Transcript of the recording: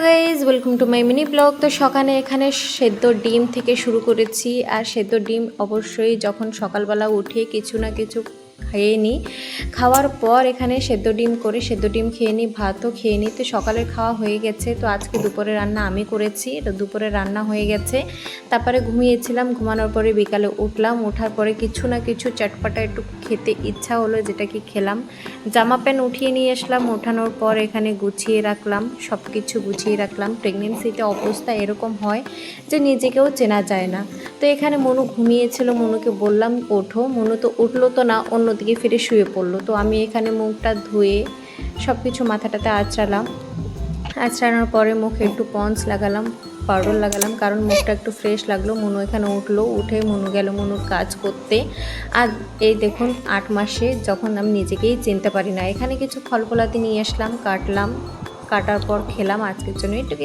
Guys welcome to my mini blog. তো সকালে এখানে সেদ্ধ ডিম থেকে শুরু করেছি। আর সেদ্ধ ডিম অবশ্যই যখন সকালবেলা উঠে কিছু না কিছু খেয়ে নিই, খাওয়ার পর এখানে সেদ্ধ ডিম করে সেদ্ধ ডিম খেয়ে নিই, ভাতও খেয়ে নিই। তো সকালের খাওয়া হয়ে গেছে। তো আজকে দুপুরে রান্না আমি করেছি, তো দুপুরে রান্না হয়ে গেছে। তারপরে ঘুমিয়েছিলাম, ঘুমানোর পরে বিকালে উঠলাম, ওঠার পরে কিছু না কিছু চটপটা একটু খেতে ইচ্ছা হলো, যেটা কি খেলাম। জামা প্যান্ট উঠিয়ে নিয়ে আসলাম, ওঠানোর পর এখানে গুছিয়ে রাখলাম, সব কিছু গুছিয়ে রাখলাম। প্রেগনেন্সিতে অবস্থা এরকম হয় যে নিজেকেও চেনা যায় না। তো এখানে মনু ঘুমিয়েছিল, মনুকে বললাম ওঠো, মনু তো উঠলো তো না, অন্যদিকে ফিরে শুয়ে পড়লো। তো আমি এখানে মুখটা ধুয়ে সব কিছু মাথাটাতে আঁচড়ালাম। আঁচড়ানোর পরে মুখে একটু পন্স লাগালাম, পাউডার লাগালাম, কারণ মুখটা একটু ফ্রেশ লাগলো। মনু এখানে উঠলো, উঠে মনু গেল মনুর কাজ করতে। আর এই দেখুন 8 মাসে যখন আমি নিজেকেই চিনতে পারি না। এখানে কিছু ফল ফলাদি নিয়ে আসলাম, কাটলাম, কাটার পর খেলাম। আজকের জন্য এটুকু।